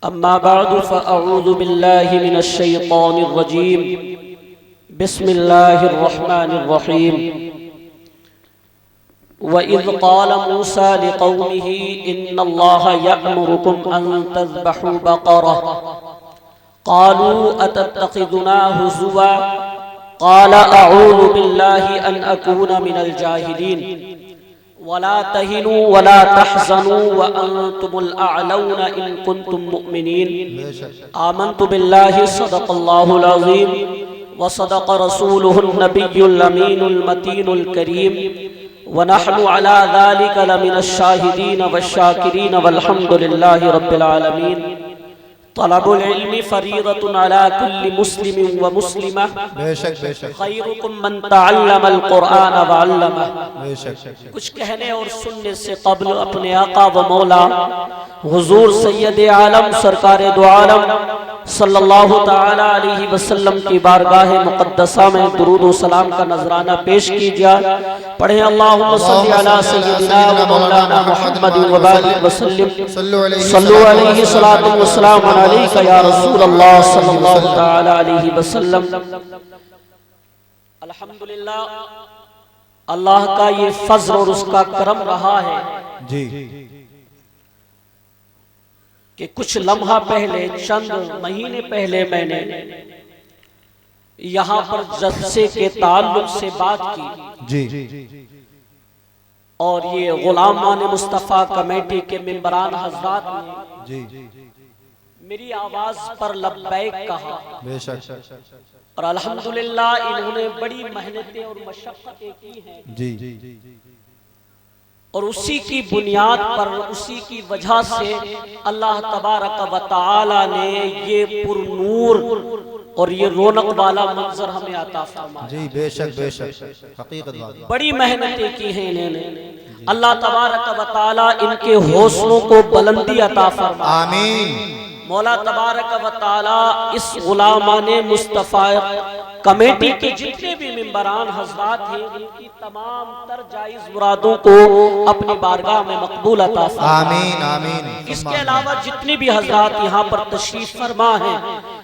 أما بعد فأعوذ بالله من الشيطان الرجيم بسم الله الرحمن الرحيم وإذ قال موسى لقومه إن الله يأمركم أن تذبحوا بقرة قالوا أتتخذنا هزوا قال أعوذ بالله أن أكون من الجاهلين ولا تهنوا ولا تحزنوا وأنتم الأعلون إن كنتم مؤمنين آمنت بالله صدق الله العظيم وصدق رسوله النبي الأمين المتين الكريم ونحن على ذلك لمن الشاهدين والشاكرين والحمد لله رب العالمين طلب العلم فریضة على كل مسلم ومسلمة خیرکم من تعلم القرآن وعلمہ. کچھ کہنے اور سننے سے قبل اپنے آقا و مولا حضور سید عالم سرکار دو عالم صلی اللہ تعالی علیہ وسلم کی بارگاہ مقدسہ میں درود و سلام کا نذرانہ پیش کیجئے. پڑھیں اللہم صلی علی سیدنا و مولانا محمد و بارک وسلم صلو علیہ صلاة و سلام علیکہ یا رسول اللہ صلی اللہ تعالی علیہ وسلم. الحمدللہ اللہ کا یہ فضل اور اس کا کرم رہا ہے کہ کچھ لمحہ پہلے چند مہینے پہلے میں نے یہاں پر جلسے کے تعلق سے بات کی اور یہ غلامان مصطفیٰ کمیٹی کے ممبران حضرات نے میری آواز پر لبیک کہا اور الحمدللہ انہوں نے بڑی محنتیں اور مشقتیں کی ہیں اور اسی کی بنیاد پر اسی کی وجہ سے اللہ تبارک و تعالی نے یہ پر نور اور یہ رونق والا منظر ہمیں عطا فرمایا. بے شک حقیقت بات. بڑی محنتیں کی ہیں انہوں نے. اللہ تبارک و تعالی ان کے حوصلوں کو بلندی عطا فرمائے. آمین. مولا تبارک و تعالی اس غلامان مصطفیٰ کمیٹی کے جتنے بھی ممبران حضرات ہیں ان کی تمام تر جائز مرادوں کو اپنی بارگاہ میں مقبول عطا فرمائے. آمین آمین. اس کے علاوہ جتنی بھی حضرات یہاں پر تشریف فرما ہیں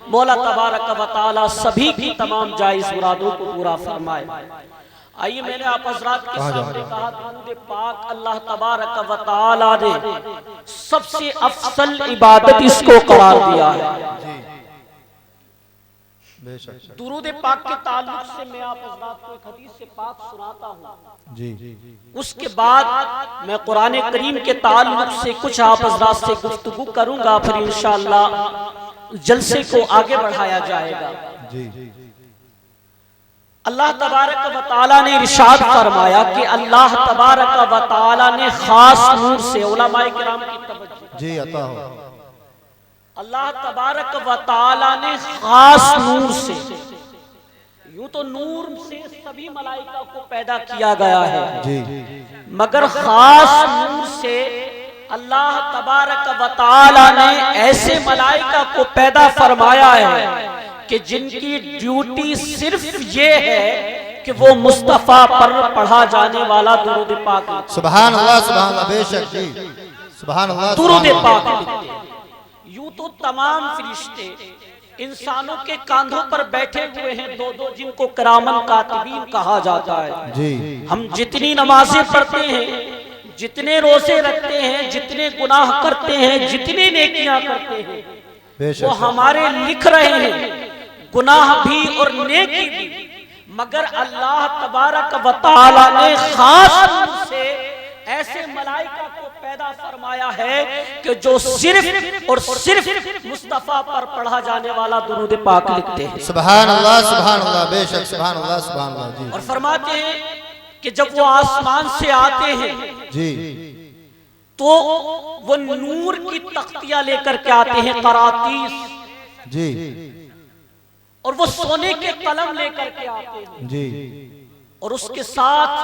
مولا تبارک و تعالی سبھی کی تمام جائز مرادوں کو پورا فرمائے. آئیے میں نے آپ حضرات کے سامنے کہا درود پاک اللہ تبارک و تعالی نے سب سے افضل عبادت اس کو قرار دیا ہے. درود پاک کے تعلق سے میں آپ حضرات کو ایک حدیث سے پاک سناتا ہوں. اس کے بعد میں قرآن کریم کے تعلق سے کچھ آپ حضرات سے گفتگو کروں گا پھر انشاءاللہ جلسے کو آگے بڑھایا جائے گا. اللہ تبارک و تعالی نے ارشاد فرمایا کہ اللہ تبارک و تعالی نے خاص نور سے علماء کرام کی توجہ عطا ہو. اللہ تبارک و تعالی نے خاص نور سے یوں تو نور سے سبھی ملائکہ کو پیدا کیا گیا ہے مگر خاص نور سے اللہ تبارک و تعالی نے ایسے ملائکہ کو پیدا فرمایا ہے کہ جن کی ڈیوٹی صرف یہ ہے کہ وہ مصطفیٰ پر پڑھا جانے والا درود پاک. سبحان اللہ سبحان اللہ. بے شک سبحان اللہ. درود پاک یوں تو تمام فرشتے انسانوں کے کاندھوں پر بیٹھے ہوئے ہیں دو دو جن کو کرامن کاتبین کہا جاتا ہے. ہم جتنی نمازیں پڑھتے ہیں جتنے روزے رکھتے ہیں جتنے گناہ کرتے ہیں جتنی نیکیاں کرتے ہیں وہ ہمارے لکھ رہے ہیں گناہ بھی اور نیکی بھی. مگر اللہ تبارک و تعالی نے خاص سے ایسے ملائکہ کو پیدا فرمایا ہے کہ جو صرف اور صرف مصطفیٰ پر پڑھا جانے والا درود پاک لکھتے ہیں. سبحان اللہ سبحان اللہ. بے شک سبحان اللہ سبحان اللہ. اور فرماتے ہیں کہ جب وہ آسمان سے آتے ہیں تو وہ نور کی تختیاں لے کر کے آتے ہیں قراطیس اور وہ سونے کے قلم لے کر کے آتے ہیں اور اس کے ساتھ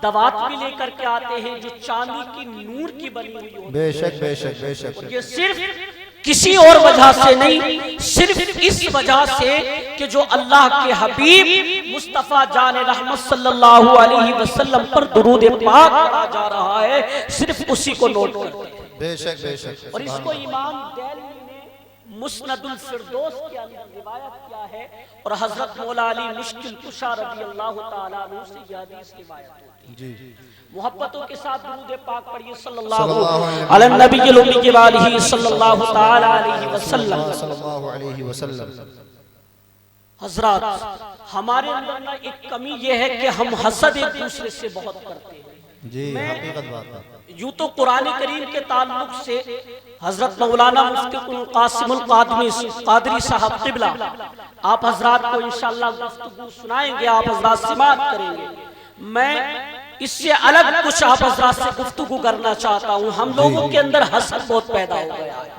دوات بھی لے کر کے آتے ہیں جو چاندی کی نور کی بنی ہوئی ہوتی ہے. بے شک بے شک بے شک. یہ صرف کسی اور وجہ سے نہیں صرف اس وجہ سے کہ جو اللہ کے حبیب مصطفیٰ جان رحمت صلی اللہ علیہ وسلم پر درود پاک پڑھا جا رہا ہے صرف اسی کو نوٹ کرتے ہیں. بے شک بے شک. اور اس کو امام دہلوی نے مسند الفردوس کے اندر روایت کیا ہے، اور حضرت مولا علی مشکل کشا رضی اللہ تعالیٰ عنہ سے یہ حدیث روایت ہوتی ہے۔ محبتوں کے ساتھ درود پاک پڑھیے صلی اللہ علی النبی الامی وآلہ صلی اللہ تعالیٰ علیہ وسلم۔ حضرات، ہمارے اندر نا ایک کمی یہ ہے کہ ہم حسد ایک دوسرے سے بہت کرتے ہیں۔ جی حقیقت بات ہے۔ یوں تو قرآن کریم کے تعلق سے حضرت مولانا مفتی قاسم القادری صاحب قبلہ آپ حضرات کو انشاءاللہ گفتگو سنائیں گے، آپ حضرات سماعت کریں گے۔ میں اس سے الگ کچھ آپ حضرات سے گفتگو کرنا چاہتا ہوں۔ ہم لوگوں کے اندر حسد بہت پیدا ہو گیا ہے،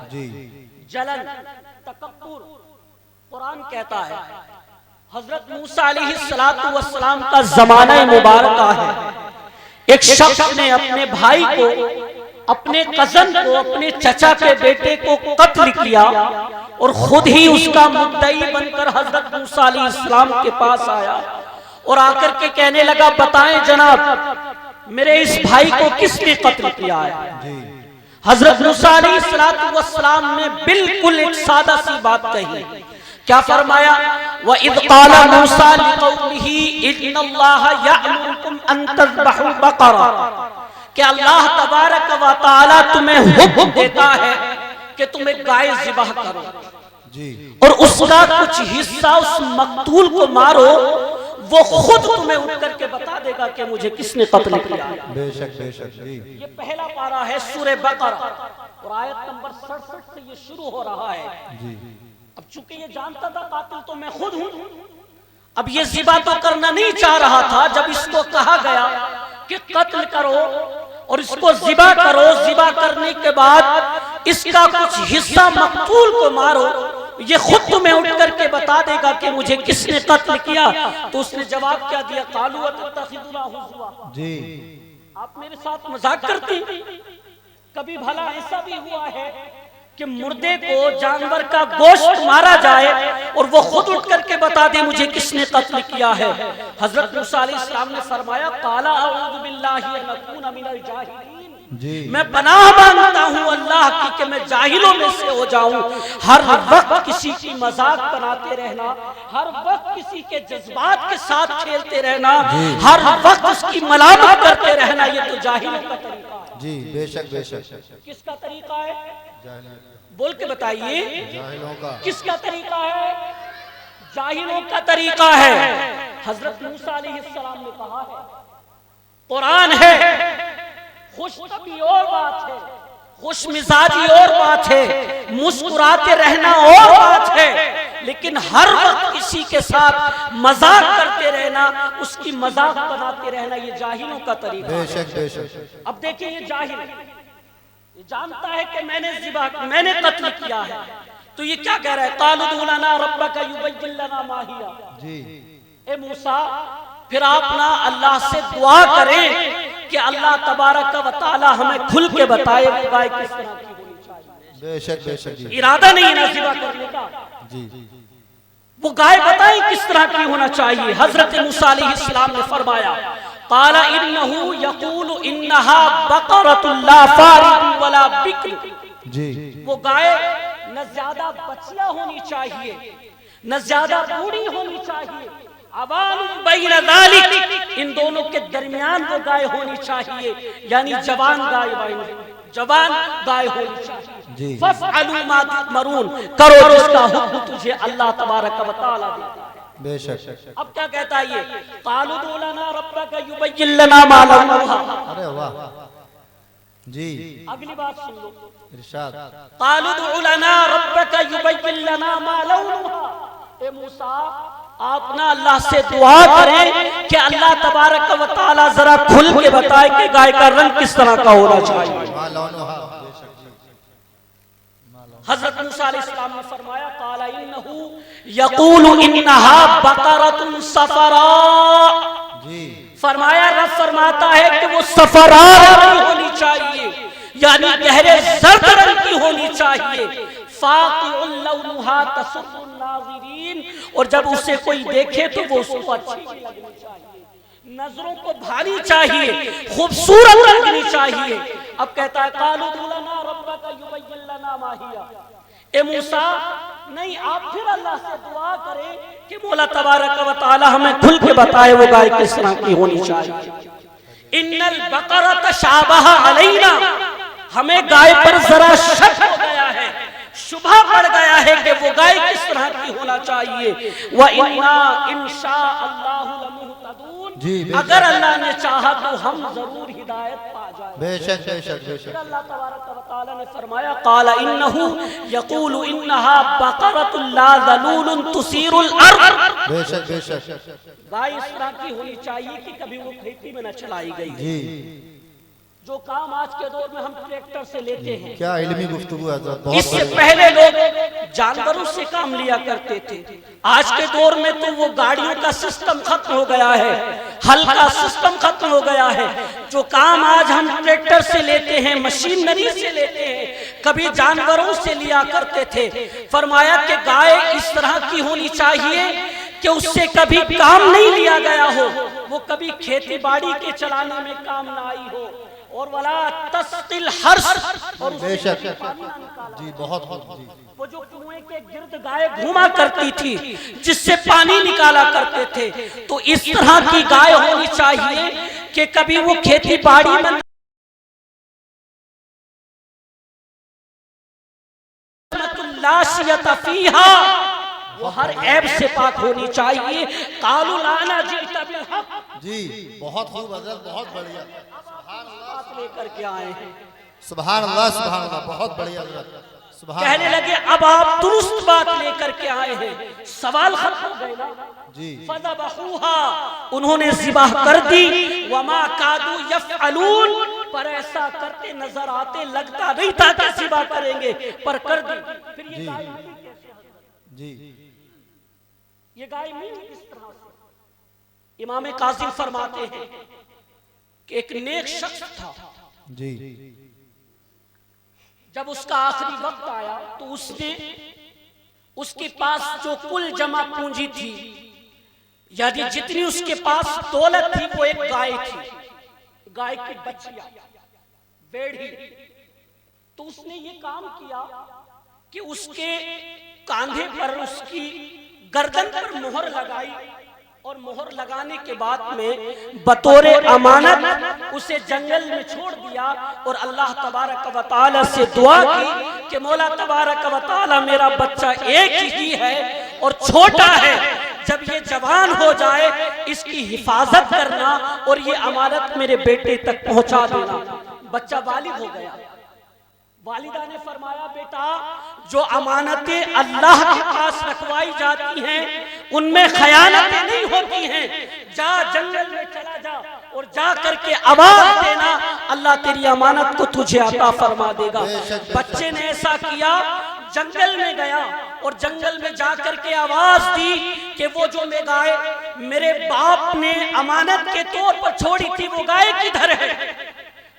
جلن، تکبر۔ قرآن کہتا ہے حضرت موسیٰ علیہ السلام کا زمانہ مبارکہ ہے، ایک شخص نے اپنے بھائی کو، اپنے کزن کو، اپنے چچا کے بیٹے کو قتل کیا اور خود ہی اس کا مدعی بن کر حضرت موسیٰ علیہ السلام کے پاس آیا اور آ کر کے کہنے لگا بتائیں جناب میرے اس بھائی کو کس نے قتل کیا ہے؟ حضرت موسیٰ علیہ السلام نے بالکل ایک سادہ سی بات کہی، کیا فرمایا؟ وَإِذْ قَالَ مُوسَىٰ لِقَوْمِهِ إِنَّ اللَّهَ يَأْمُرُكُمْ أَن تَذْبَحُوا بَقَرَةً، کہ اللہ تبارک و تعالی تمہیں حکم دیتا ہے کہ تم ایک گائے ذبح کرو اور اس کا کچھ حصہ اس مقتول کو مارو، وہ خود تمہیں اٹھ کر کے بتا دے گا کہ مجھے کس نے قتل کیا۔ بے شک بے شک۔ یہ پہلا پارہ ہے سورہ بقرہ اور آیت نمبر 67 سے یہ شروع ہو رہا ہے۔ اب چونکہ یہ جانتا تھا قاتل تو میں خود ہوں، اب یہ ذبح تو کرنا نہیں چاہ رہا تھا۔ جب اس کو کہا گیا کہ قتل کرو اور اس کو ذبح کرو، ذبح کرنے کے بعد اس کا کچھ حصہ مقتول کو مارو، یہ خود تمہیں اٹھ کر کے بتا دے گا کہ مجھے کس نے قتل کیا، تو اس نے جواب کیا دیا؟ قالوا اتتخذنا ہزوا۔ جی آپ میرے ساتھ مذاق کرتے ہیں؟ کبھی بھلا ایسا بھی ہوا ہے کہ مردے کو جانور کا گوشت مارا جائے اور وہ خود اٹھ کر کے بتا دے مجھے کس نے قتل کیا ہے؟ حضرت موسیٰ علیہ السلام نے فرمایا قال اعوذ باللہ ان اکون من الجاہلین، میں پناہ مانگتا ہوں اللہ کی کہ میں جاہلوں میں سے ہو جاؤں۔ ہر وقت کسی کی مذاق بناتے رہنا، ہر وقت کسی کے جذبات کے ساتھ کھیلتے رہنا، ہر وقت اس کی ملامت کرتے رہنا، یہ تو جاہلوں کا طریقہ ہے۔ جی بے شک بے شک۔ کس کا طریقہ ہے؟ بول کے بتائیے، جاہلوں کا۔ کس کا طریقہ ہے؟ جاہلوں کا طریقہ ہے۔ حضرت موسیٰ علیہ السلام نے کہا ہے، قرآن ہے، خوش طبعی اور بات ہے، خوش مزاجی اور بات ہے، مسکراتے رہنا اور بات ہے، لیکن ہر وقت کسی کے ساتھ مذاق کرتے رہنا، اس کی مذاق بناتے رہنا، یہ جاہلوں کا طریقہ ہے۔ بے شک بے شک۔ اب دیکھیں یہ جاہل یہ جانتا ہے کہ میں نے قتل کیا ہے، تو یہ کیا کہہ رہا ہے؟ قالوا ادع لنا ربک یبین لنا ما ہی۔ جی اے موسیٰ پھر آپ نا اللہ سے دعا کریں کہ اللہ تبارک و تعالی ہمیں کھل کے بتائے وہ گائے کس طرح کی ہونی چاہیے۔ بے شک بے شک۔ ارادہ نہیں ہے نا ذبح کرنے کا، جی وہ گائے بتائیں کس طرح کی ہونا چاہیے۔ حضرت موسیٰ علیہ السلام نے فرمایا قال انہو یقول انہا بقرۃ لا فارغ ولا بکر، جی وہ گائے نہ زیادہ بچیا ہونی چاہیے نہ زیادہ بوڑھی ہونی چاہیے، عوان بین ذالک، ان دونوں کے درمیان وہ گائے ہونی چاہیے، یعنی جوان گائے ہونی چاہیے۔ فَافْعَلُوا مَا تُؤْمَرُونَ، کرو جس کا حکم تجھے اللہ تبارک و تعالی دیتا ہے۔ بے شک۔ اب کیا کہتا ہے یہ؟ قالوا ادع لنا ربک یبین لنا ما لونھا۔ ارے واہ جی، اگلی بات سن لو، ارشاد۔ قالوا ادع لنا ربک یبین لنا ما لونھا۔ اے موسیٰ آپ نا اللہ سے دعا کریں کہ اللہ تبارک و تعالی ذرا کھل کے بتائے کہ گائے کا رنگ کس طرح کا ہونا چاہیے۔ حضرت موسیٰ علیہ السلام نے فرمایا قال انہو یقول انہا بقرۃ صفراء، فرمایا رب فرماتا ہے کہ وہ صفراء رنگ ہونی چاہیے، یعنی گہرے زرد رنگ کی ہونی چاہیے، فاقع لونھا تسر الناظرین، اور جب اسے کوئی دیکھے تو وہ اس کو اچھی لگنی چاہیے، نظروں کو بھاری چاہیے، خوبصورت لگنی چاہیے۔ اب کہتا ہے قالوا ادع لنا ربک یبین لنا ما ہی، اے موسیٰ نہیں، آپ پھر اللہ سے دعا کریں کہ مولا تبارک و تعالی ہمیں کھل کے بتائے وہ گائے کس طرح کی ہونی چاہیے۔ ان البقرہ تشابہ علینا، ہمیں گائے پر ذرا شک ہو گیا ہے، شبہ پڑ گیا ہے کہ وہ گائے کس طرح کی ہونا چاہیے۔ وَإِنَّا إِن شَاءَ اللَّهُ لَمُهْتَدُونَ، اگر اللہ نے چاہا تو ہم ضرور ہدایت پا جائیں۔ بے شک بے شک بے شک۔ اللہ تبارک و تعالی نے فرمایا قال إِنَّهُ يَقُولُ إِنَّهَا بَقَرَةٌ لَا ذَلُولٌ تُثِيرُ الْأَرْضَ، بے شک بے شک۔ گائے اس طرح کی ہونی چاہیے کہ کبھی وہ کھیتی میں نہ چلائی گئی۔ جی جو کام آج کے دور میں ہم ٹریکٹر سے لیتے ہیں، کیا علمی گفتگو ہے حضرت، اس بہت سے پہلے لوگ جانوروں سے کام لیا کرتے تھے۔ آج کے دور میں تو وہ گاڑیوں کا سسٹم ختم ہو گیا ہے، ہل کا سسٹم ختم ہو گیا ہے۔ جو کام آج ہم ٹریکٹر سے لیتے ہیں، مشینری سے لیتے ہیں، کبھی جانوروں سے لیا کرتے تھے۔ فرمایا کہ گائے اس طرح کی ہونی چاہیے کہ اس سے کبھی کام نہیں لیا گیا ہو، وہ کبھی کھیتی باڑی کے چلانے میں کام نہ آئی ہو، اور ولا تسقی الحرث، اور بے شک جی بہت جی۔ وہ جو کنویں کے گرد گائے گھوما کرتی تھی جس سے پانی نکالا کرتے تھے، تو اس طرح کی گائے ہونی چاہیے کہ کبھی وہ کھیتی باڑی میں لا شیۃ فیہا، وہ ہر عیب سے پاک ہونی چاہیے۔ قالوا لانا جئت بالحق، جی بہت خوب حضرت، بہت بڑھیا، بات لے کر کے آئے ہیں۔ سبحان اللہ سبحان اللہ، بہت بڑھیا حضرت، سبحان کہنے اللہ لگے اب آپ درست بات لے کر کے آئے ہیں، سوال ختم ہو گئے نا۔ جی۔ فذبحوها، انہوں نے ذبح کر دی۔ وما کادوا یفعلون، پر ایسا کرتے نظر آتے، لگتا نہیں تھا کہ ذبح کریں گے، پر کر دی۔ پھر یہ گائے ملی کیسے حضرت؟ جی یہ گائے ملی کس طرح سے؟ امام کاظم فرماتے ہیں کہ ایک نیک شخص تھا، جی جب اس کا آخری وقت آیا تو اس نے اس کے پاس جو کل جمع پونجی تھی، یعنی جتنی اس کے پاس دولت تھی، وہ ایک گائے تھی، گائے کی بچیا بیڑی۔ تو اس نے یہ کام کیا کہ اس کے کاندھے پر، اس کی گردن پر مہر لگائی، اور مہر لگانے کے بعد میں بطور امانت اسے جنگل میں چھوڑ دیا، اور اللہ تبارک و تعالی سے دعا کی کہ مولا تبارک و تعالی میرا بچہ ایک ہی ہے اور چھوٹا ہے، جب یہ جوان ہو جائے اس کی حفاظت کرنا اور یہ امانت میرے بیٹے تک پہنچا دینا۔ بچہ بالغ ہو گیا، والدہ نے فرمایا بیٹا جو امانتیں اللہ کے پاس رکھوائی جاتی ہیں ان میں خیانتیں نہیں ہوتی ہیں، جا جنگل میں چلا جا اور جا کر کے آواز دینا، اللہ تیری امانت کو تجھے عطا فرما دے گا۔ بچے نے ایسا کیا، جنگل میں گیا اور جنگل میں جا کر کے آواز دی کہ وہ جو میں گائے میرے باپ نے امانت کے طور پر چھوڑی تھی وہ گائے کدھر ہے؟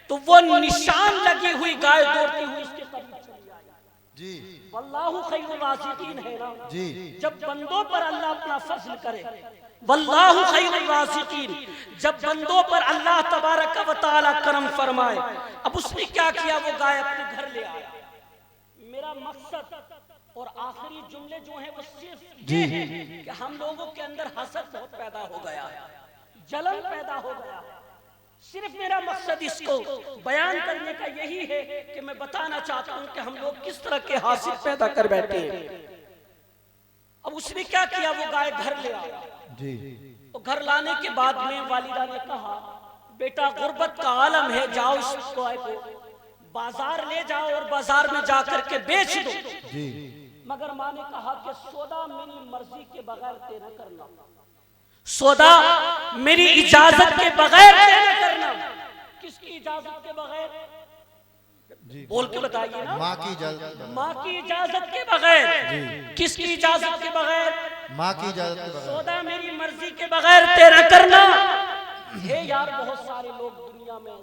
تو وہ نشان لگی ہوئی گائے دوڑتی ہوئی اس کے قریب چلی آئی۔ جی واللہ خیر الرازقین ہے نا، جی جب بندوں پر اللہ اپنا فضل کرے، واللہ خیر الرازقین، جب بندوں پر اللہ تبارک و تعالی کرم فرمائے۔ اب اس نے کیا کیا، وہ گائے اپنے گھر لے آیا۔ میرا مقصد اور آخری جملے جو ہیں وہ صرف یہ ہے کہ ہم لوگوں کے اندر حسد بہت پیدا ہو گیا ہے، جلن پیدا ہو گیا ہے۔ صرف میرا مقصد اس کو بیان کرنے کا یہی ہے کہ میں بتانا چاہتا ہوں کہ ہم لوگ کس طرح کے حاسد پیدا کر بیٹھے ہیں۔ اب اس نے کیا کیا، وہ گائے گھر لے آیا۔ جی تو گھر لانے کے بعد میں والدہ نے کہا بیٹا غربت کا عالم ہے، جاؤ اس گائے کو بازار لے جاؤ اور بازار میں جا کر کے بیچ دو۔ جی مگر ماں نے کہا کہ سودا میری مرضی کے بغیر طے نہ کرنا، سودا میری اجازت کے بغیر طے نہ کرنا۔ کس کی اجازت کے بغیر؟ بول کے بتائیے نا۔ ماں کی اجازت، ماں کی اجازت کے بغیر۔ کس کی اجازت کے بغیر؟ ماں کی اجازت کے بغیر۔ سودا میری مرضی کے بغیر طے نہ کرنا۔ ہے یار بہت سارے لوگ دنیا میں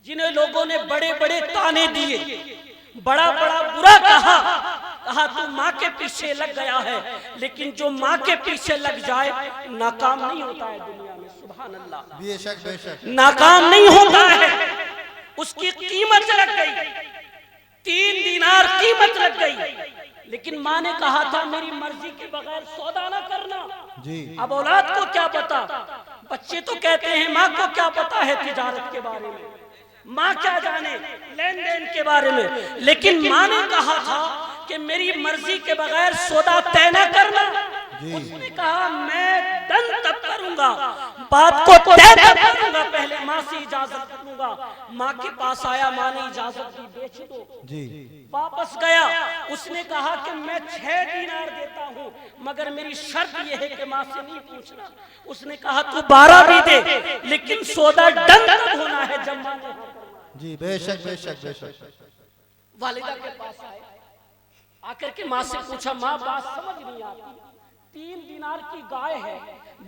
جنہیں لوگوں نے بڑے بڑے تانے دیے، بڑا بڑا برا کہا تو ماں کے پیچھے لگ گیا ہے، لیکن جو ماں کے پیچھے لگ جائے ناکام نہیں ہوتا ہے دنیا میں۔ سبحان اللہ، بے شک بے شک، ناکام نہیں ہوتا ہے۔ اس کی قیمت لگ گئی، 3 دینار قیمت لگ گئی، لیکن ماں نے کہا تھا میری مرضی کے بغیر سودا نہ کرنا. جی اب اولاد کو کیا پتا, بچے تو کہتے ہیں ماں کو کیا پتا ہے تجارت کے بارے میں, ماں کیا جانے لین دین کے بارے میں, لیکن ماں نے کہا تھا کہ میری مرضی کے بغیر سودا طے نہ کرنا. اس نے کہا میں ڈن تب کروں گا, بات کو طے تب کروں گا, پہلے ماں سے اجازت کروں گا. ماں کے پاس آیا, ماں نے اجازت دی بیچ دو. واپس گیا, اس نے کہا کہ میں 6 دینار دیتا ہوں مگر میری شرط یہ ہے کہ ماں سے نہیں پوچھنا. اس نے کہا تو 12 بھی دے لیکن سودا ڈن تب ہونا ہے جب ماں نے. جی بے شک بے شک بے شک. والدہ کے پاس آئے, آ کر کے ماں سے پوچھا ماں بات سمجھ نہیں آتی, 3 دینار کی گائے ہے,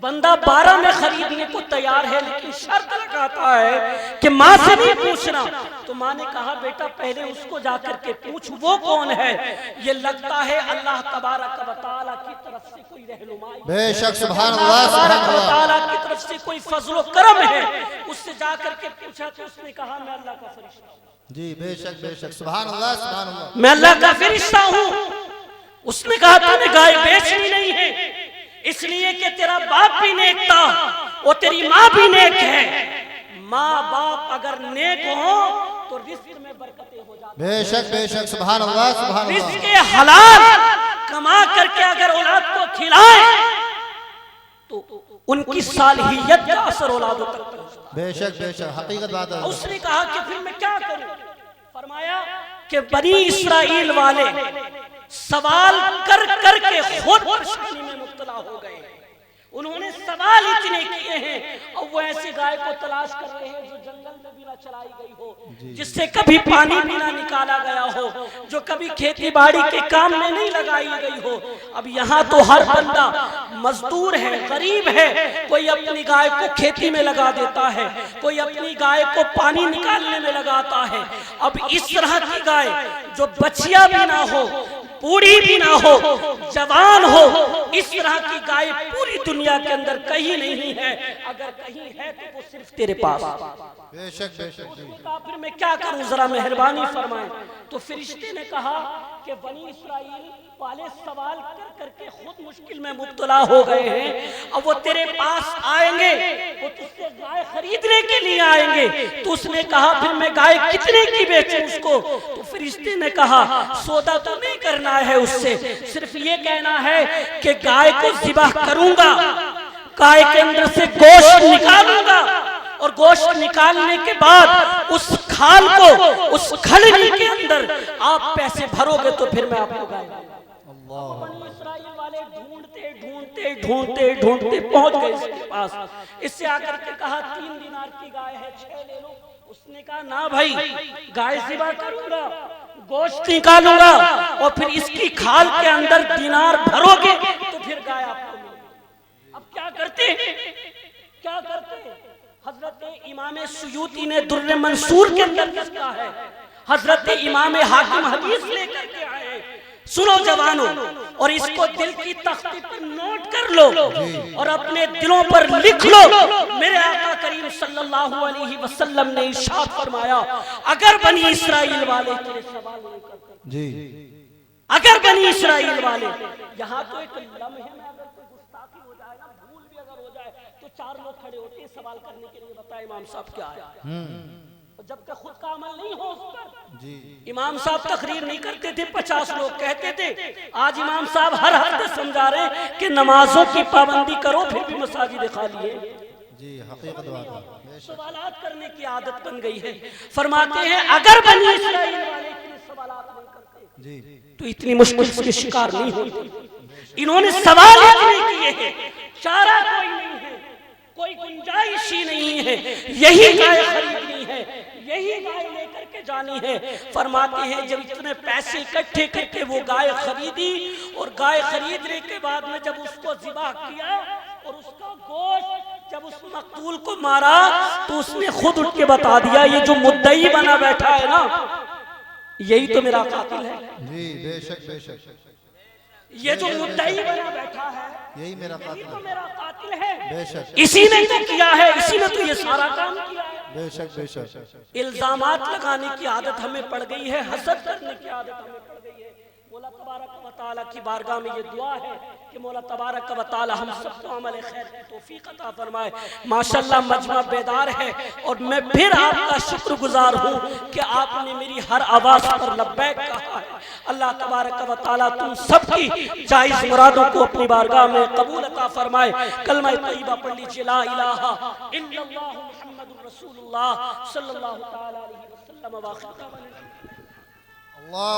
بندہ 12 میں خریدنے کو تیار ہے لیکن شرط لگاتا ہے کہ ماں سے نہیں پوچھنا. تو ماں نے کہا بیٹا پہلے اس کو جا کر کے پوچھ وہ کون ہے, یہ لگتا ہے اللہ تبارک و تعالیٰ کی طرف سے کوئی رہنمائی, بے شک سبحان اللہ سبحان تبارک و اللہ. تعالیٰ کی طرف سے کوئی فضل و کرم ہے. اس سے جا کر کے پوچھا تو اس نے کہا میں اللہ کا فرشتہ ہوں. جی بے شک بے شک سبحان اللہ سبحان اللہ. میں اللہ کا فرشتہ ہوں. اس نے کہا تو نے گائے بیچنی نہیں ہے اس لیے کہ تیرا باپ بھی نیک تھا اور تیری ماں بھی نیک ہے. ماں باپ اگر نیک ہوں تو رزق میں برکتیں ہو جاتی ہیں. بے شک بے شک سبحان اللہ سبحان اللہ. رزق حلال کما کر کے اگر اولاد کو کھلائیں تو ان کی صالحیت کا اثر اولادوں تک پہنچتا ہے. بے شک بے شک حقیقت بات ہے. اس نے کہا کہ پھر میں کیا کروں. فرمایا کہ بنی اسرائیل والے سوال کر کر کے خود پریشانی میں مبتلا ہو گئے. انہوں نے سوال اتنے کیے ہیں اور وہ ایسے گائے کو تلاش کر رہے ہیں جو جنگل میں بھی نہ چلائی گئی ہو, جس سے کبھی پانی بھی نہ نکالا گیا ہو, جو کبھی کھیتی باڑی کے کام میں نہیں لگائی گئی ہو. اب یہاں تو ہر بندہ مزدور ہے, غریب ہے, کوئی اپنی گائے کو کھیتی میں لگا دیتا ہے, کوئی اپنی گائے کو پانی نکالنے میں لگاتا ہے. اب اس طرح کی گائے جو بچیا بھی نہ ہو, بوڑھی بھی نہ ہو, جوان ہو, اس طرح کی گائے پوری دنیا کے اندر کہیں نہیں ہے. اگر کہیں ہے تو وہ صرف تیرے پاس. بے شک بے شک. اس نے کہا پھر میں کیا کروں, ذرا مہربانی فرمائیں. تو فرشتے نے کہا کہ بنی اسرائیل والے سوال کر کر کے خود مشکل میں مبتلا ہو گئے ہیں, اب وہ تیرے پاس آئیں گے, وہ تجھ سے گائے خریدنے کے لیے آئیں گے. تو اس نے کہا پھر میں گائے کتنے کی بیچوں اس کو. تو فرشتے نے کہا سودا تو نہیں کرنا ہے اس سے, صرف یہ کہنا ہے کہ گائے کو ذبح کروں گا, گائے کے اندر سے گوشت نکالوں گا, اور گوشت نکالنے کے بعد اس کھال کو اس کھلنی کے اندر آپ پیسے بھرو گے تو پھر میں آپ کو گائے. بنی اسرائیل والے ڈھونڈتے ڈھونڈتے ڈھونڈتے ڈھونڈتے پہنچ گئے اس کے پاس. اس سے آ کر کے کہا 3 دینار کی گائے ہے, 6 لے لو. اس نے کہا نہ بھائی, گائے ذبح کروں گا, گوشت نکالوں گا, اور پھر اس کی کھال کے اندر دینار بھرو گے تو پھر گائے آپ کو ملے. اب کیا کرتے کیا کرتے. حضرت امام سیوطی نے در منصور کے اندر لکھا ہے, حضرت امام حاکم حدیث لے کر کے آئے. سنو جوانوں, اور اس کو دل کی تختی پر نوٹ کر لو اور اپنے دلوں پر لکھ لو. میرے آقا کریم صلی اللہ علیہ وسلم نے ارشاد فرمایا اگر بنی اسرائیل والے تیرے سوال نہیں کرتے, جی اگر بنی اسرائیل والے, یہاں تو ایک لمحے میں اگر کوئی گستاخی ہو جائے نا, بھول بھی اگر ہو جائے تو 4 لوگ کھڑے ہوتے ہیں سوال کرنے کے لیے, بتائے امام صاحب کیا ہے. جب تک خود کا عمل نہیں ہو اس پر, امام صاحب تقریر نہیں کرتے تھے, 50 لوگ کہتے تھے. آج امام صاحب ہر ہفتے سمجھا رہے ہیں کہ نمازوں کی پابندی کرو, پھر بھی مساجد خالی ہے. جی حقیقت بات ہے. سوالات کرنے کی عادت بن گئی ہے. فرماتے ہیں اگر بنی اسرائیل والے اتنے سوالات نہیں کرتے تو اتنی مشکل کے شکار نہیں ہوتے. انہوں نے سوال اتنے کیے ہیں, چارہ کوئی نہیں ہے, کوئی گنجائش ہی نہیں ہے, یہی گائے خریدنی ہے, یہی گائے لے کر کے جانی ہے. فرماتے ہیں جب اتنے پیسے اکٹھے کر کے وہ گائے خریدی, اور گائے خریدنے کے بعد میں جب اس کو ذبح کیا اور اس کا گوشت جب اس مقتول کو مارا تو اس نے خود اٹھ کے بتا دیا یہ جو مدعی بنا بیٹھا ہے نا, یہی تو میرا قاتل ہے. جی بے شک بے شک. یہ جو مدعی بنا بیٹھا ہے یہی میرا یہی تو قاتل میرا قاتل ہے. بے شک اسی نے تو کیا ہے, اسی نے تو یہ سارا کام کیا ہے. بے شک بے شک. الزامات لگانے کی عادت ہمیں پڑ گئی ہے, حسد کرنے کی عادت ہمیں پڑ گئی ہے. مولا تبارک تبارک و تعالیٰ کی بارگاہ میں یہ دعا ہے کہ مولا تبارک و تعالیٰ ہم سب کو عمل خیر کی توفیق عطا فرمائے۔ ماشاءاللہ مجمع بیدار ہے، اور میں پھر آپ کا شکر گزار ہوں کہ آپ نے میری ہر آواز پر لبیک کہا ہے۔ اللہ تبارک و تعالیٰ تم سب کی جائز مرادوں کو اپنی بارگاہ میں قبول عطا فرمائے۔ کلمہ طیبہ پڑھ لیجیے، لا الہ الا اللہ محمد رسول اللہ صلی اللہ تعالیٰ علیہ وسلم۔ اللہ